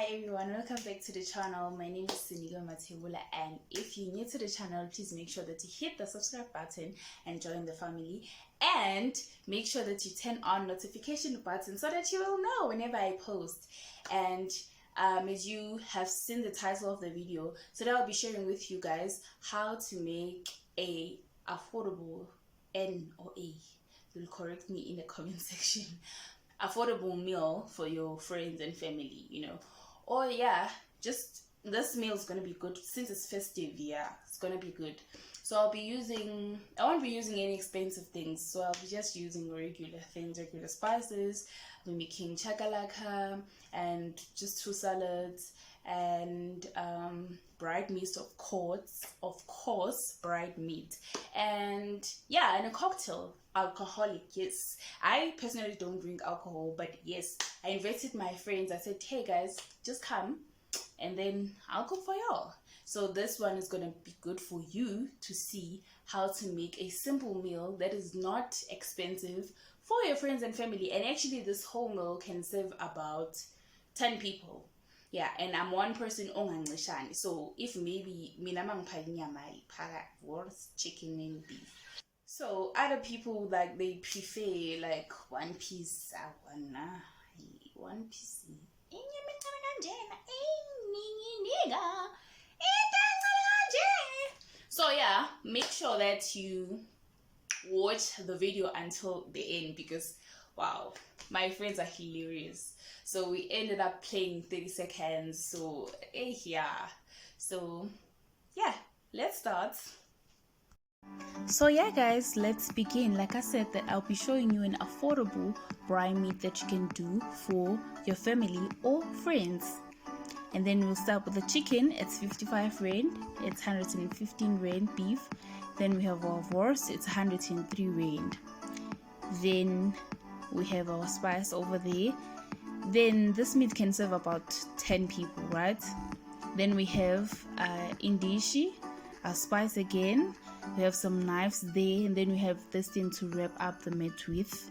Hi everyone, welcome back to the channel. My name is Sinigo Matebula, and if you're new to the channel, please make sure that you hit the subscribe button and join the family, and make sure that you turn on notification button so that you will know whenever I post. And as you have seen the title of the video, today I'll be sharing with you guys how to make a affordable you'll correct me in the comment section, affordable meal for your friends and family, or just this meal is gonna be good since it's festive. It's gonna be good. So I won't be using any expensive things, so I'll be just using regular things, regular spices. I'll be making chakalaka and just 2 salads and bright meat, of course, bright meat, and and a cocktail. Alcoholic, yes. I personally don't drink alcohol, but yes, I invited my friends. I said, hey guys, just come and then I'll cook for y'all. So this one is gonna be good for you to see how to make a simple meal that is not expensive for your friends and family. And actually this whole meal can serve about 10 people. And I'm one person onganglishani. So if maybe chicken and beef. So other people, like, they prefer like one piece. One piece. So make sure that you watch the video until the end, because wow, my friends are hilarious. So we ended up playing 30 seconds. So let's start. So guys, let's begin. Like I said, that I'll be showing you an affordable braai meat that you can do for your family or friends. And then we'll start with the chicken. It's 55 rand. It's 115 rand beef. Then we have our wors. It's 103 rand. Then we have our spice over there. Then this meat can serve about 10 people, right? Then we have indishi, our spice again. We have some knives there, and then we have this thing to wrap up the meat with.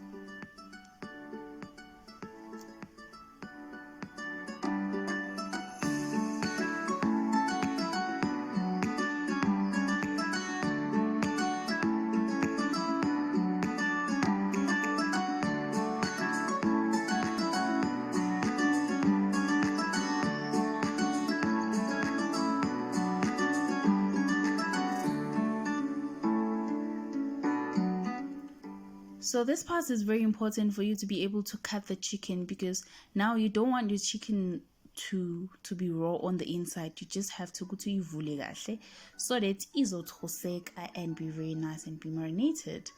So this part is very important for you to be able to cut the chicken, because now you don't want your chicken to be raw on the inside. You just have to go to ivule kahle so that izothoseka and be very nice and be marinated.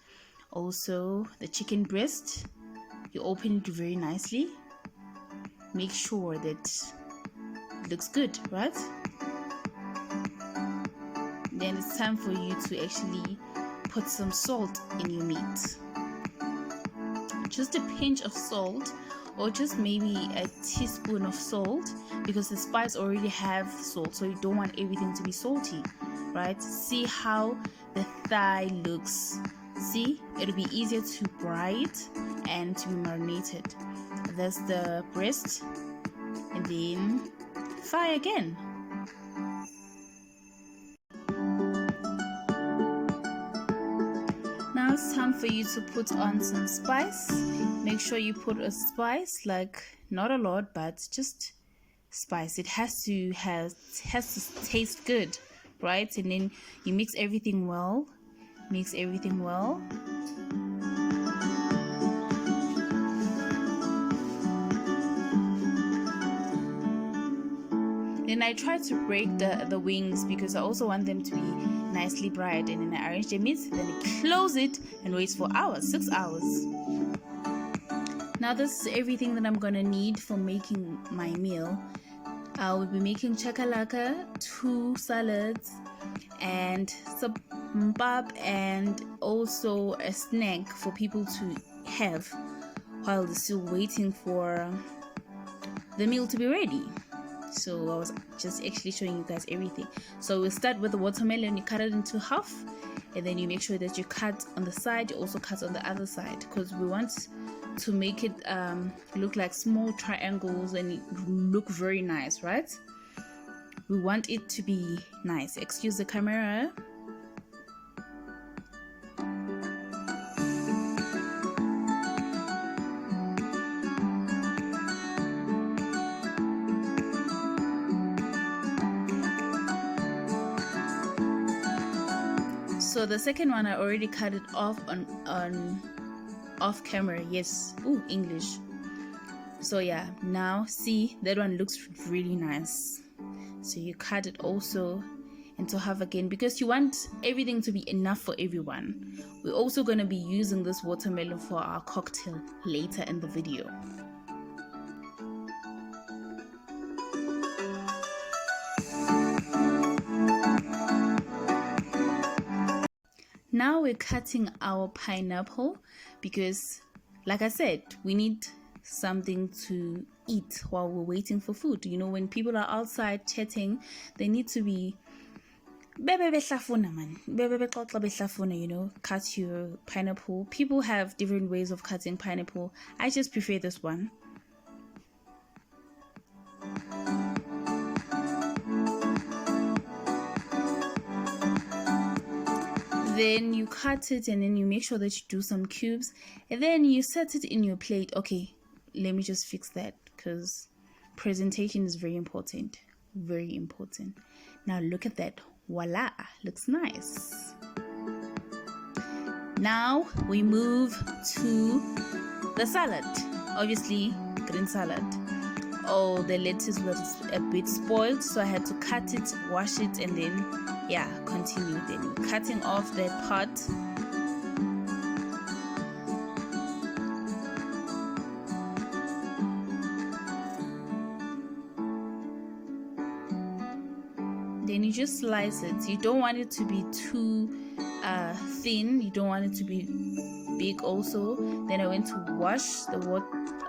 Also, the chicken breast, you open it very nicely. Make sure that it looks good, right? Then it's time for you to actually put some salt in your meat. Just a pinch of salt, or just maybe a teaspoon of salt, because the spice already have salt, so you don't want everything to be salty, right? See how the thigh looks. See, it'll be easier to braai it and to be marinated. That's the breast, and then thigh again. Now it's time for you to put on some spice. Make sure you put a spice, like not a lot, but just spice. It has to taste good, right? And then you mix everything well. Then I try to break the wings, because I also want them to be nicely braaied. And then I arrange the meat, then I close it and wait for hours, 6 hours. Now this is everything that I'm gonna need for making my meal. I will be making chakalaka, 2 salads, and some pap, and also a snack for people to have while they're still waiting for the meal to be ready. So I was just actually showing you guys everything. So we'll start with the watermelon. You cut it into half, and then you make sure that you cut on the side. You also cut on the other side, because we want to make it look like small triangles and it look very nice, right? We want it to be nice. Excuse the camera. So the second one, I already cut it off on off camera. Yes. Ooh, English. So yeah, now see, that one looks really nice. So you cut it also into half again because you want everything to be enough for everyone. We're also going to be using this watermelon for our cocktail later in the video. Now we're cutting our pineapple because, like I said, we need something to eat while we're waiting for food. You know, when people are outside chatting, they need to be, you know, cut your pineapple. People have different ways of cutting pineapple. I just prefer this one. Then you cut it and then you make sure that you do some cubes and then you set it in your plate. Okay, let me just fix that because presentation is very important. Very important. Now look at that. Voila, looks nice. Now we move to the salad. Obviously, green salad. Oh, the lettuce was a bit spoiled, so I had to cut it, wash it, and then yeah, continue. Then cutting off that part. Then you just slice it. You don't want it to be too thin. You don't want it to be big also. Then I went to wash the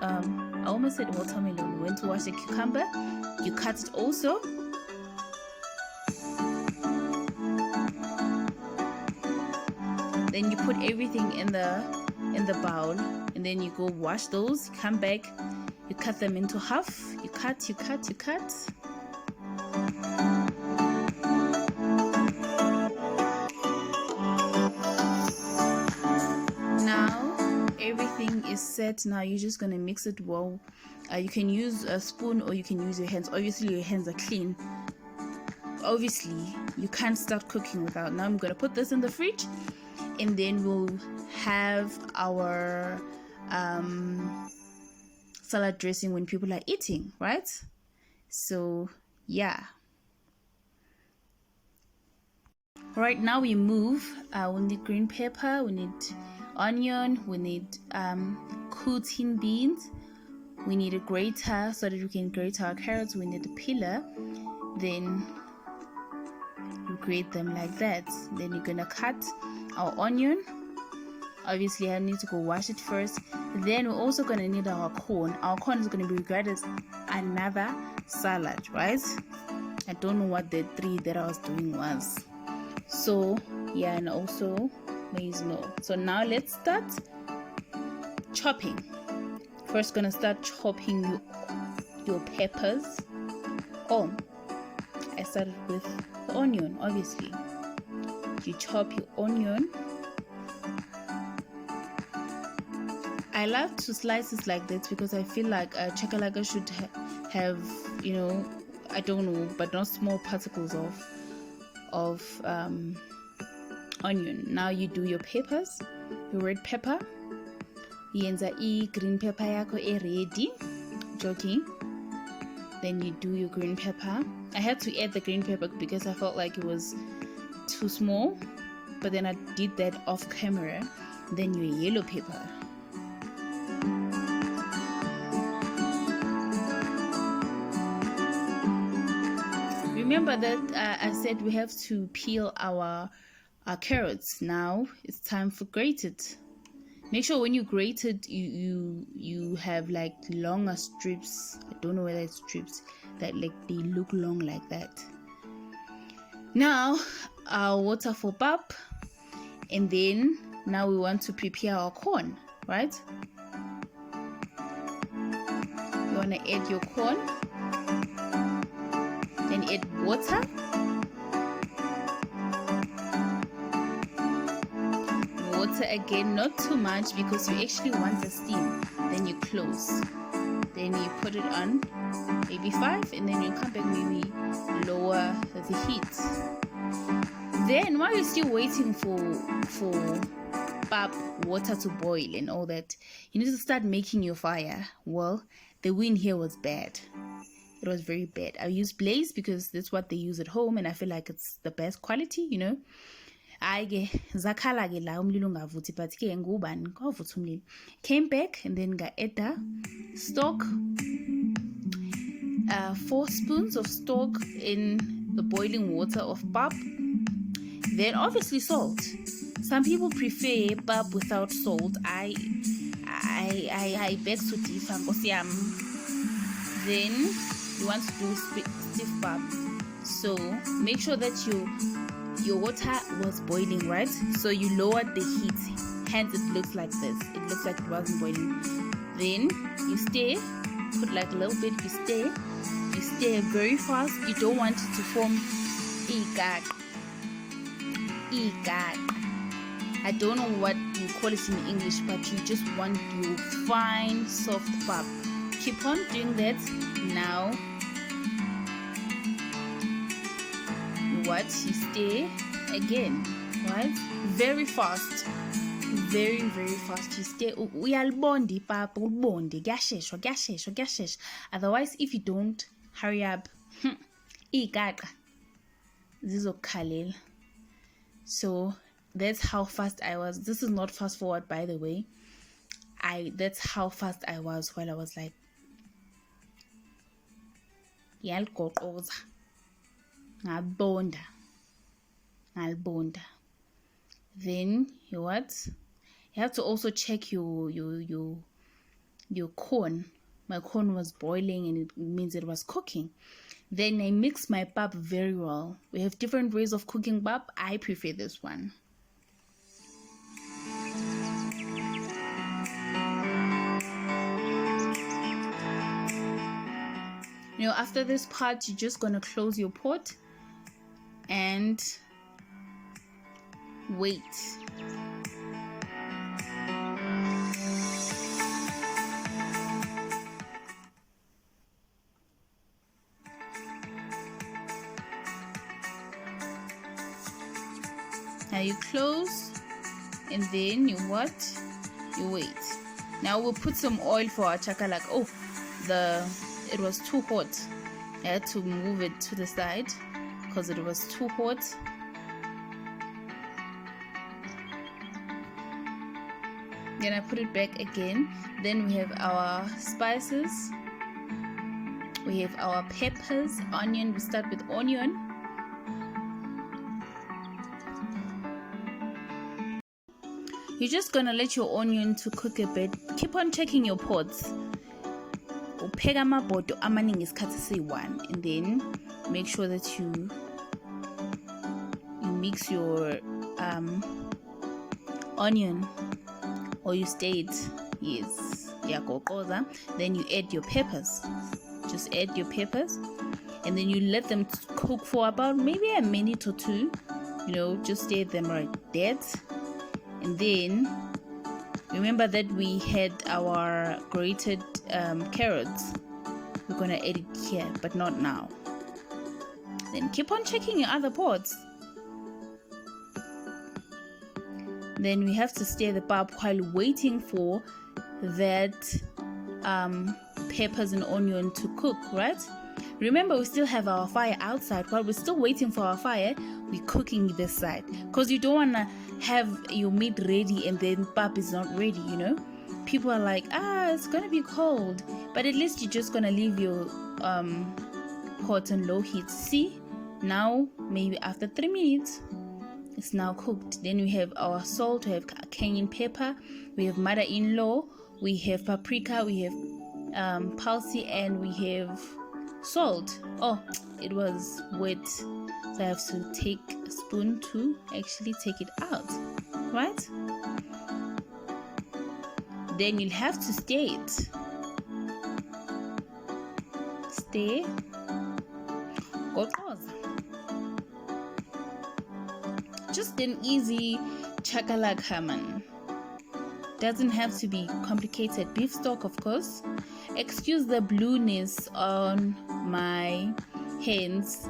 I almost said watermelon. I went to wash the cucumber. You cut it also. Then you put everything in the bowl and then you go wash those. Come back, you cut them into half. You cut. Now everything is set. Now you're just gonna mix it well. You can use a spoon or you can use your hands. Obviously your hands are clean. Obviously you can't start cooking without. Now I'm gonna put this in the fridge and then we'll have our salad dressing when people are eating, right? So yeah. Right now we move. We need green pepper, we need onion, we need cooking beans, we need a grater so that we can grate our carrots, we need a peeler. Then you grate them like that. Then you're gonna cut our onion. Obviously I need to go wash it first. Then we're also gonna need our corn. Our corn is gonna be regarded as another salad, right? I don't know what the three that I was doing was. So yeah, and also maize meal. So now let's start chopping. First gonna start chopping your peppers. Oh, I started with the onion. Obviously you chop your onion. I love to slice it like that because I feel like a chakalaka should have, you know, I don't know, but not small particles of onion. Now you do your peppers, your red pepper. Yenza green pepper yako ready. Joking. Then you do your green pepper. I had to add the green pepper because I felt like it was too small, but then I did that off camera. Then your yellow pepper. Remember that I said we have to peel our carrots. Now it's time for grated. Make sure when you grate it, you have like longer strips. I don't know whether it's strips that like they look long like that. Now our water for pap, and then now we want to prepare our corn, right? want to add your corn, then add water, again, not too much because you actually want the steam. Then you close, then you put it on maybe 5, and then you come back, maybe lower the heat. Then while you're still waiting for pap water to boil and all that, you need to start making your fire. Well, the wind here was bad. It was very bad. I used blaze because that's what they use at home, and I feel like it's the best quality, you know. Ke zakhala ke la umlilo ungavuthi, but ke ngubani kwavutha umlilo. Came back and then ga-add stock, 4 spoons of stock in the boiling water of pap. Then obviously salt. Some people prefer pap without salt. I beg to differ, Nkosi yami. Then you want to do stiff pap, so make sure that your water was boiling, right? So you lowered the heat, hence it looks like this. It looks like it wasn't boiling. Then you stir, put like a little bit, you stir very fast. You don't want it to form igag. I don't know what you call it in English, but you just want your fine soft pap. Keep on doing that. Now you stir again, right? Very fast, very fast. You stir. Uyalibonda ipapa, ulibonde, kuyasheshwa. Otherwise, if you don't hurry up, igaqa zizokukhalela. So that's how fast I was. This is not fast forward, by the way. That's how fast I was while I was like, yaligoqoza. Ngalibonda. Then you have to also check your corn. My corn was boiling, and it means it was cooking. Then I mix my pap very well. We have different ways of cooking pap. I prefer this one. You know, after this part, you're just gonna close your pot and wait. Now you close, and then you wait. Now we'll put some oil for our chakalaka. Oh, it was too hot. I had to move it to the side because it was too hot. Then I put it back again. Then we have our spices. We have our peppers, onion. We start with onion. You're just gonna let your onion to cook a bit. Keep on checking your pots. Upheka amabhodo amaningi isikhathi esiyi-1, and then make sure that you mix your onion, or you stir it. Yes, yagoqoza. Then you add your peppers. Just add your peppers, and then you let them cook for about maybe a minute or 2. You know, just stir them right there. And then remember that we had our grated carrots. We're gonna add it here, but not now. Then keep on checking your other pots. Then we have to stir the pap while waiting for that peppers and onion to cook, right? Remember, we still have our fire outside. While we're still waiting for our fire, we're cooking this side, because you don't want to have your meat ready and then pap is not ready, you know. People are like, it's gonna be cold, but at least you're just gonna leave your pot on low heat. See, now maybe after 3 minutes it's now cooked. Then we have our salt, we have cayenne pepper, we have mother-in-law, we have paprika, we have parsley, and we have salt. Oh, it was wet, so I have to take a spoon to actually take it out, right? Then you'll have to stir it. stir. Goqoza. Just an easy chakalaka, man. Doesn't have to be complicated. Beef stock, of course. Excuse the blueness on my hands.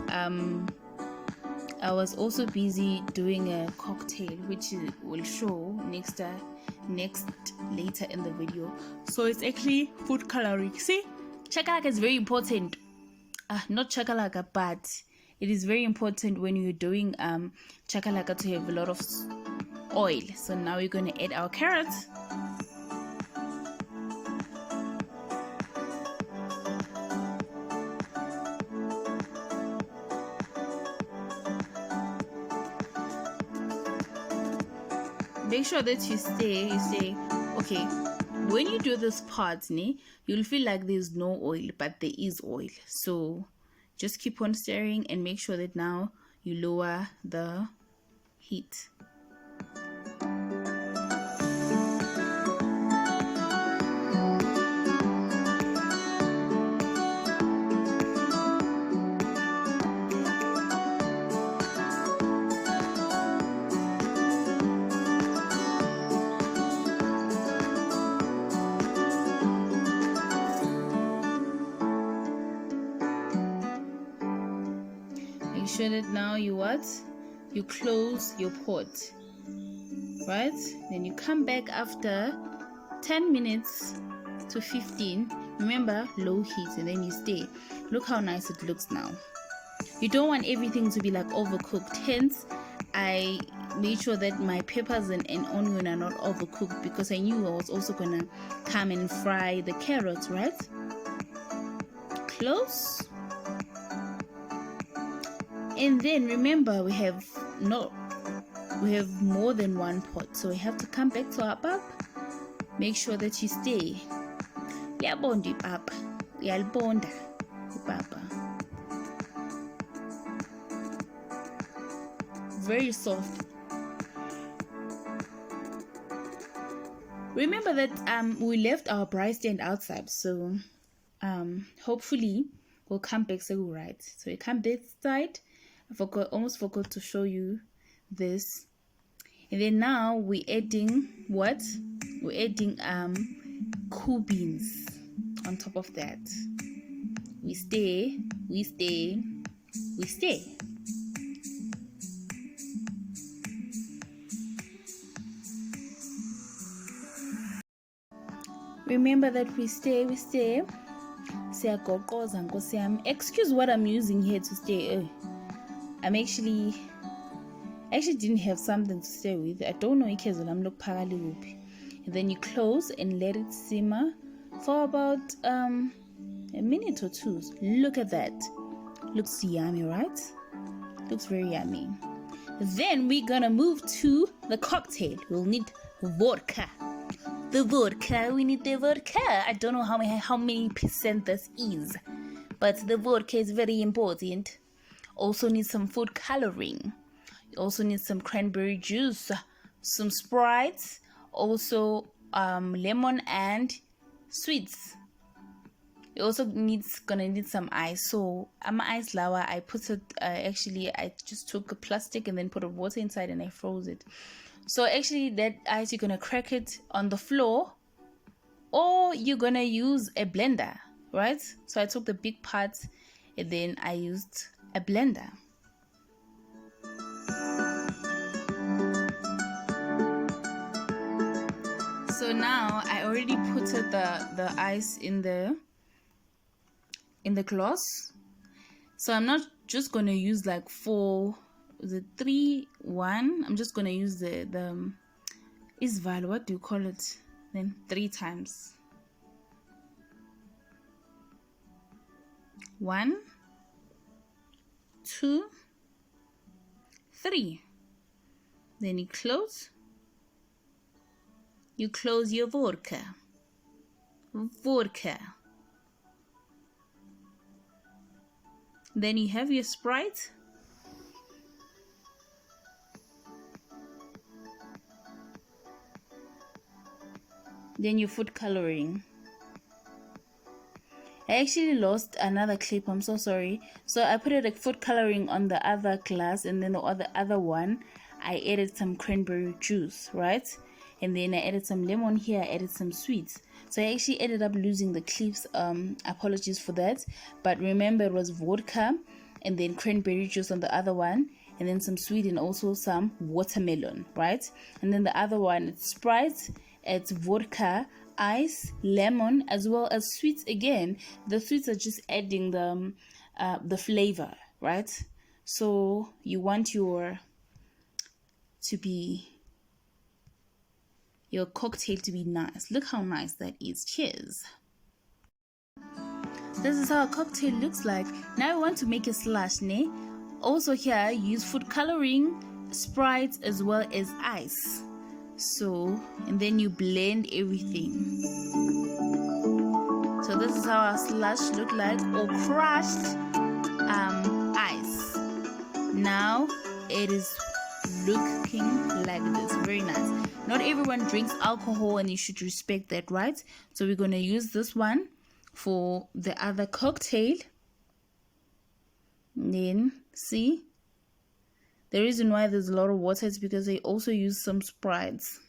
I was also busy doing a cocktail, which will show later in the video. So it's actually food coloring. See, chakalaka is very important. Not chakalaka, but it is very important when you're doing chakalaka to have a lot of oil. So now we're going to add our carrots. Make sure that you say, okay, when you do this part, you'll feel like there's no oil, but there is oil. So just keep on stirring and make sure that now you lower the heat. Make sure that now you close your pot, right? Then you come back after 10 minutes to 15. Remember, low heat, and then you stay. Look how nice it looks now. You don't want everything to be like overcooked, hence I made sure that my peppers and onion are not overcooked, because I knew I was also gonna come and fry the carrots, right? Close. And then remember, we have more than one pot, so we have to come back to our pap. Make sure that you stay. Yabonda papa, yalbonda papa. Very soft. Remember that we left our braai stand outside, so hopefully we'll come back so right. So we come this side. Almost forgot to show you this. And then now we're adding what? We're adding cool beans on top of that. We stay. Remember that we stay. Excuse what I'm using here to stay. I actually didn't have something to stay with. I don't know. And then you close and let it simmer for about a minute or two. Look at that. Looks yummy, right? Looks very yummy. Then we're gonna move to the cocktail. We'll need vodka. We need the vodka. I don't know how many percent this is, but the vodka is very important. Also need some food coloring. You also need some cranberry juice, some Sprite, also lemon and sweets. You also gonna need some ice. So I'm ice lava. I put it I just took a plastic and then put a water inside and I froze it. So actually that ice, you're gonna crack it on the floor, or you're gonna use a blender, right? So I took the big part and then I used a blender. So now I already put the ice in the glass. So I'm not just gonna use like 4, the 3, 1. I'm just gonna use the isval, what do you call it? Then 3 times. 1, 2, 3. Then you close your vodka. Then you have your Sprite. Then your food coloring. I actually lost another clip, I'm so sorry. So I put it like food coloring on the other glass, and then the other one I added some cranberry juice, right? And then I added some lemon here, I added some sweets. So I actually ended up losing the clips. Apologies for that. But remember, it was vodka and then cranberry juice on the other one, and then some sweet and also some watermelon, right? And then the other one, it's Sprite, it's vodka, ice, lemon, as well as sweets again. The sweets are just adding the flavor, right? So you want your cocktail to be nice. Look how nice that is. Cheers. This is how a cocktail looks like. Now I want to make a slush, ne? Also here, use food coloring, Sprite, as well as ice. So, and then you blend everything. So this is how our slush look like, or crushed ice. Now it is looking like this. Very nice. Not everyone drinks alcohol, and you should respect that, right? So we're going to use this one for the other cocktail. And then see, the reason why there's a lot of water is because they also use some Sprites.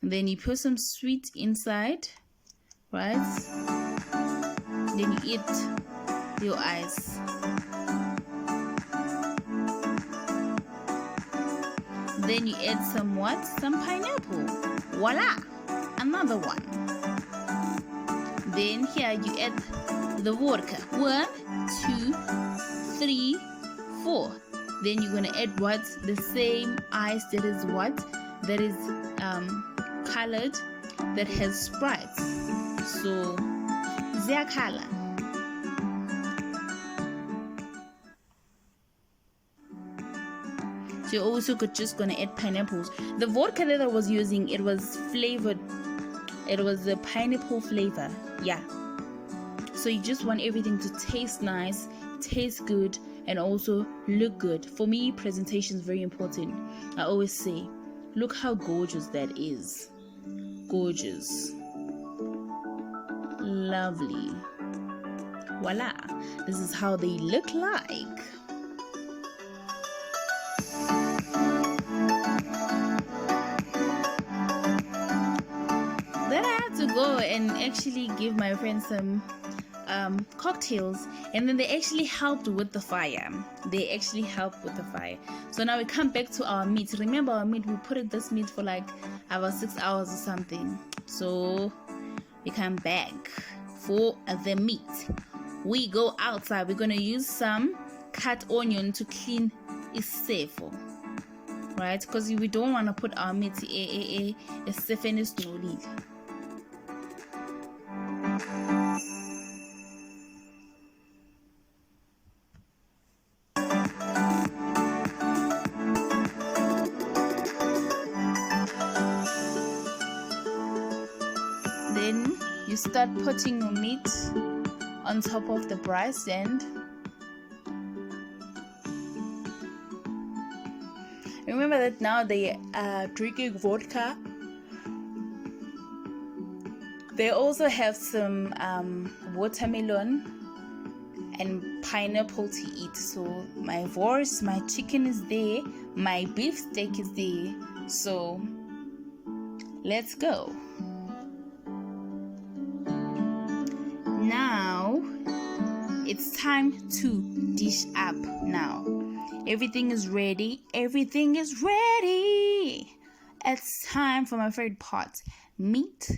And then you put some sweet inside, right? Then you eat your ice. Then you add some what? Some pineapple. Voila! Another one. Then here you add the vodka. 1, 2, 3, 4. Then you're gonna add what? The same ice that is what? That is colored, that has Sprites. So their color. So you're also just gonna add pineapples. The vodka that I was using, it was flavored. It was the pineapple flavor. Yeah. So you just want everything to taste nice, taste good, and also look good. For me, presentation is very important. I always say, look how gorgeous that is. Gorgeous. Lovely. Voila. This is how they look like. Then I had to go and actually give my friends some cocktails, and then they actually helped with the fire. So now we come back to our meat. Remember our meat, we put this meat for like about 6 hours or something. So we come back for the meat. We go outside. We're gonna use some cut onion to clean isefo, right? Because we don't want to put our meat slowly. Then you start putting your meat on top of the braai stand. Remember that now they are drinking vodka. They also have some watermelon and pineapple to eat. So my wors, my chicken is there, my beef steak is there. So let's go. Now it's time to dish up. Now everything is ready. It's time for my favorite part, meat.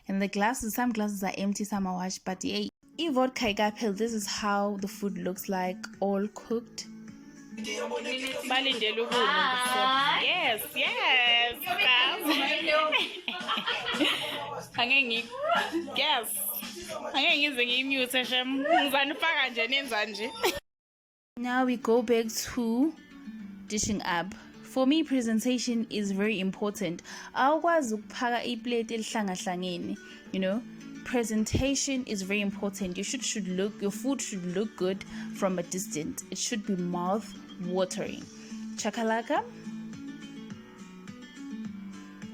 And the glasses, some glasses are empty, some are washed, but yeah, vodka ikapel, this is how the food looks like, all cooked. Yes. Now we go back to dishing up. For me, presentation is very important. You know, presentation is very important. Your food should look good from a distance. It should be mouth watering. Chakalaka.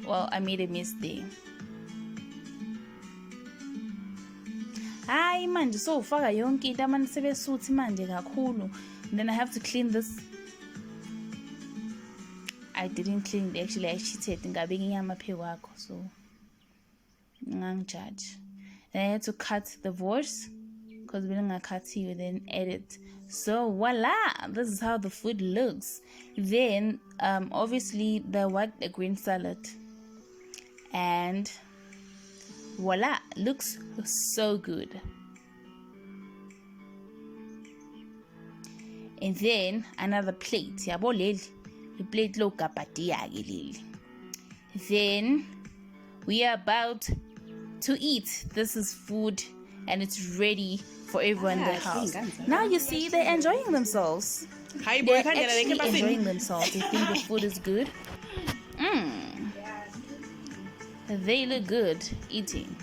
Well, I made a mess there. Hayi manje so ufaka yonke into amanje sebesuthi manje kakhulu. Then I have to clean this. I didn't clean it actually. I cheated. Ngabeka inyama phe kwakho so ngangijudge. Then I had to cut the voice because we didn't cut you then edit. So voila, this is how the food looks. Then obviously the green salad, and voila, looks so good. And then another plate. Yabo leli, the plate lo kapatia ke leli. Then we are about to eat. This is food and it's ready for everyone in the house. Now you see they're enjoying themselves. They're actually enjoying themselves. They think the food is good. They look good eating.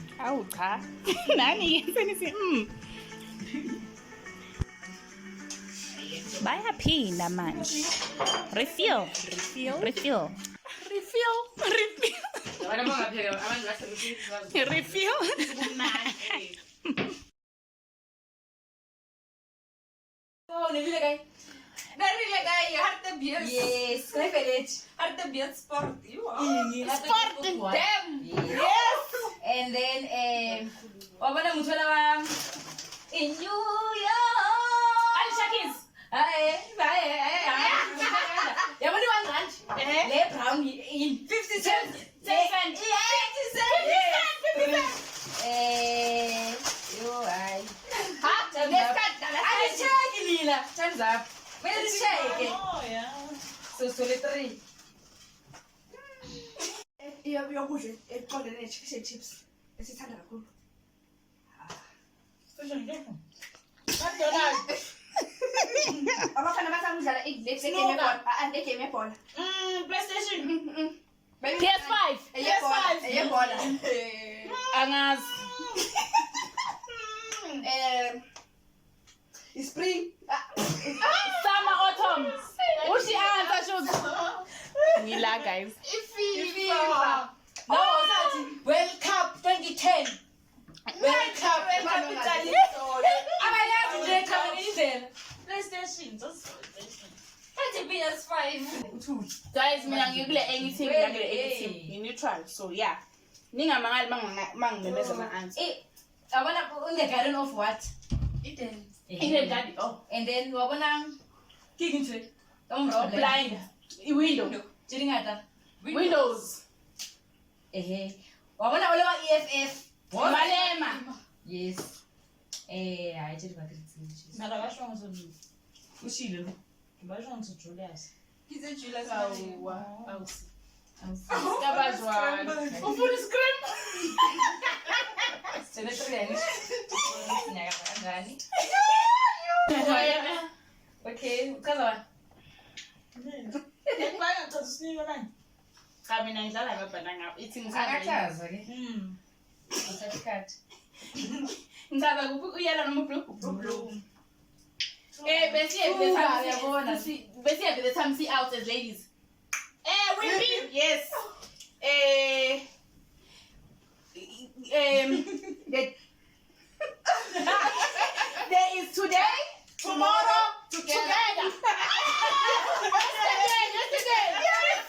Bayaphinda manje. Refill. Yes, sport. Them. Yes. And then in New York. Alishakis. Le brown in 50 cents. 10 cents. 50 cents. Time's up. Let's shake it. Oh, yeah. So three. Chips. PlayStation. PS5. Angas. Spring. Summer, autumn. Ushi answer shoot. Nila guys. No, World Cup 2010. World Cup. PlayStation. Just PlayStation. That's a PS5. Guys, mina ngikule anything ngakule anything. In neutral. So yeah. Ninga mangamemeza ama answer. I wanna in the garden of what? Eden. Daddy. Oh. And then wabona kicking to Blind. Window. Windows. Wabona olewa EFF. Malema. Yes. I did what it's. Nakabashonga so ushilo lo. Ngibashonga so Julius. He's a Julius. Awusi. Skabazwana. Ufuna scream. Sele 3 nyaka kanjani? Okay, ukaza. Ngibaya cha sinika nani? Cha mina ngidlala ngabhana ngapha. Ithi Akachaza ke. Certificate. Ngidlala kuphi uyela noma blue? Besiye the time see out as ladies. We win. Yes. There is today, tomorrow, together. Yesterday. Yes.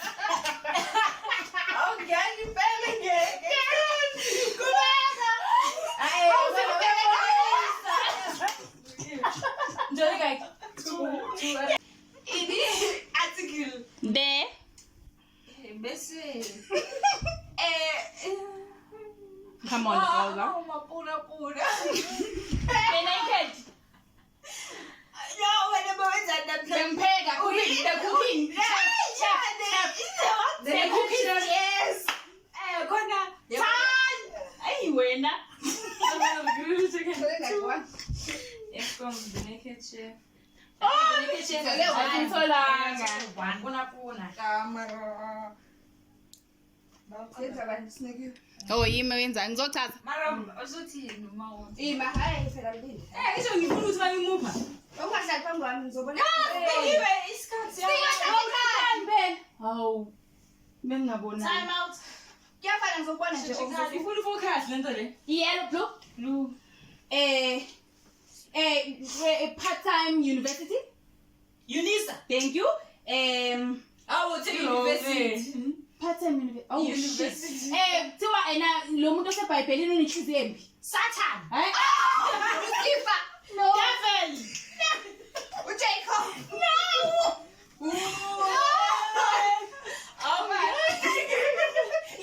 Okay, you failing it. Ini article. There. Come on, Paula. Pura. They're naked. No, when the boys are They're cooking. They're cooking. They're cooking. Yes. Kona. Tan. Ay, buena. Yes, comes the naked chef. Oh, oh, yimi wenzani ngizothatha mara uzothi noma ima hayi phela lini isho ngifuna ukuthi bangimupha ungahlali phambi kwami ngizobona ngibe isikhathi oh bengingabona Time out. Kuyafana ngizokubona nje Ufuna ufocus lento le. Yellow, blue. Blue. Part-time university. Unisa. Thank you. I will take university. Part-time university. Oh, University. shit. Tiwa ena lo muntu osebhayibhelini unichuze embi. Satan. Hayi. Lucifer. No. Devil. Jacob. No. Oh my.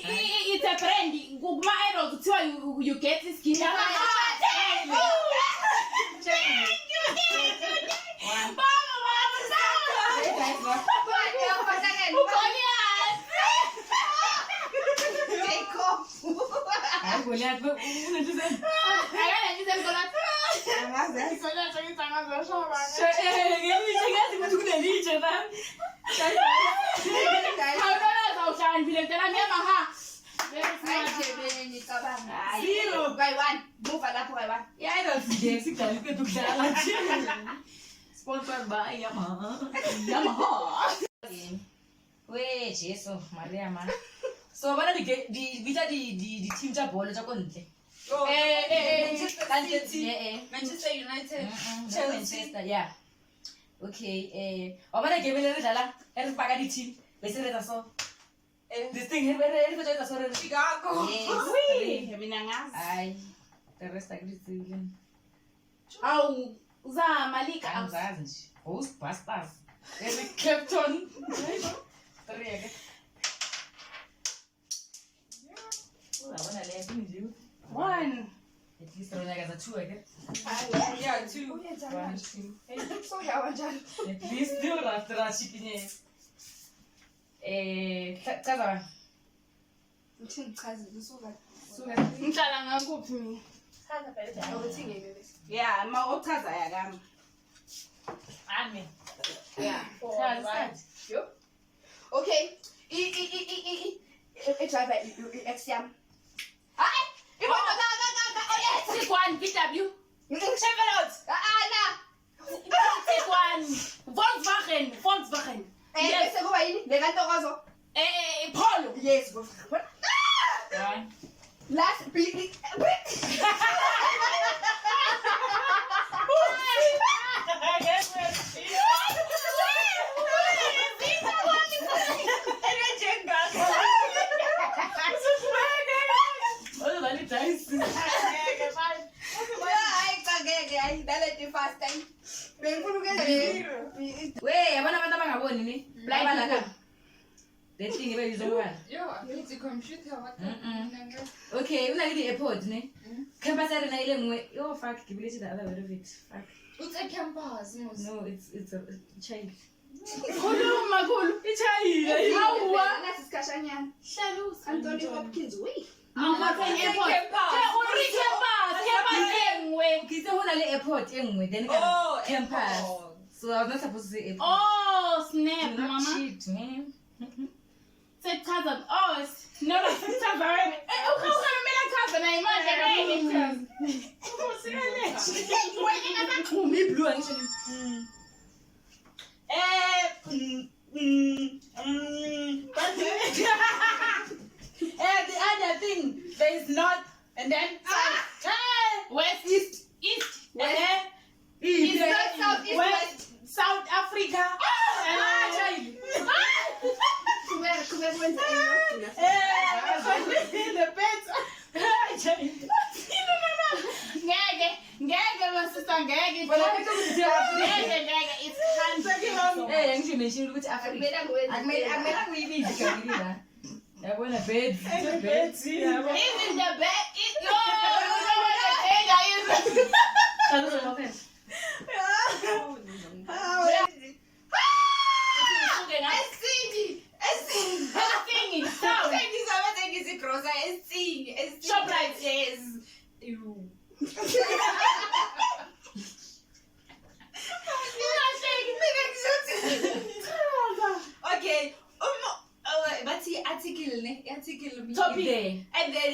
It's a brand. Kuma arrows tiwa you get this skin. Zero by one. Move lapho by one. Yeah, I don't see this. Sponsored by Yamaha. Wait, Jesus, Maria, man. So, what are the team tja bolo tja ko ntle? Manchester United. Manchester, yeah. Okay, obana game le re dlala e re paka di team be se re so this thing re fetsa so re Chicago. yes Mina ngazi. ai the rest are good. Awu za Malika Angazi nje Ghostbusters Eric Clapton 3 ke Wabona le thing 1. at least rona ka za 2 ke Yeah, 2. 1 2 So yeah, one. at least do ra chikinye chaza Ngichaza usuka. Ngihlala ngakuphi mina? Chaza phela ukuthi ngeke bese. Yeah, ma ochaza yakami. ame Yeah. Yo. Okay. Driver X yam. Hayi. Imoto ka. T1 VW. Chevrolet. Na. T1 Volkswagen. Yes. Bese kuba yini? Le kantokozo. Polo. Yes, go. Last Wait, yabona abantu abangaboni ni? Blind Abana people. ka. The thing ebe izokubala. it's a computer. What Okay, una ke di-airport ne? Campus ya rena ile nngwe. Yo fuck, ke biletse the other word of it. Fuck. It's a campus. No, it's a child. Khuluma khulu. Ichayile. Hawa. Nasisikashanyana. Hlalusa. Anthony Hopkins, wait. Campus. Engwe. Ke se hona le airport e nngwe then ka campus. So I was not supposed to say airport. Oh, snap, Do not mama. cheat, man. Sechaza. Oh, no, sechaza wena. Ukhawuhamela chaza na imanje ke. Me blue actually. The other thing, there is north and then West, east, West. east, North, south, east, west. South Africa. the pets. Ngeke masista ngeke. Ngeke it's hands. Eh, ngimention ukuthi Africa. Akumela kuyibizi kamila. Yabona beds. Even the bed is no. Shoprite is. Okay. What's the article? Topic there. And then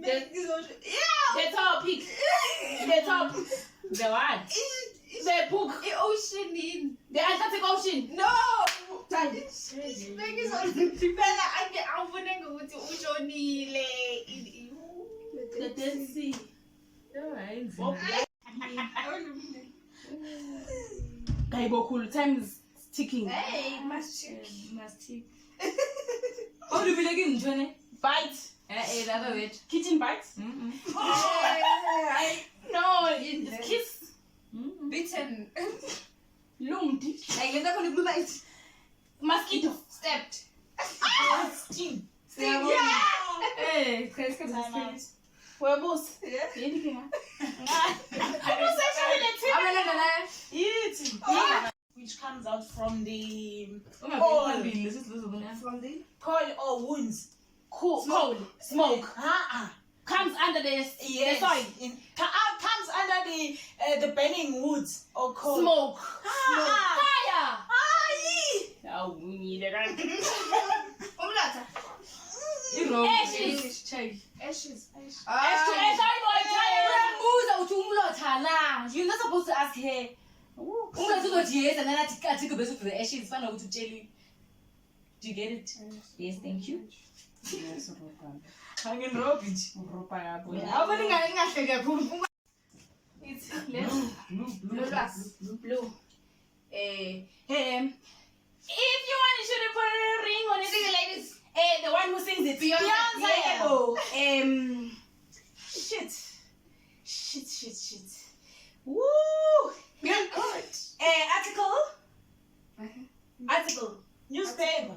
The topic. The top. The what? the book. The ocean in. The Atlantic Ocean. No. The Dead Sea. Cool. Time is ticking. Hey, must check. How do you feel like in Bite. the other way. Kitchen bites. No, it's kiss. Bitten. Lumped. Like you're not going to be Mosquito. Stepped. steam. Yeah. Hey, Huevos. Yeah. Anything? Which comes out from the From coal or wounds. Cold. Smoke. Comes under the soil. Comes under the burning woods or coal. Smoke. Fire. Oh, we need it. Umlata. Ashes. Ashes. You're not supposed to ask her. Yes, and then I take a bit of the ashes. Find out to tell you. Do you get it? Yes, thank you. Yes, Hanging rope it. it's blue. If you want, you should put a ring on it. Sing it like this. The one who sings it. Beyonce. Shit. Woo! Article. Newspaper.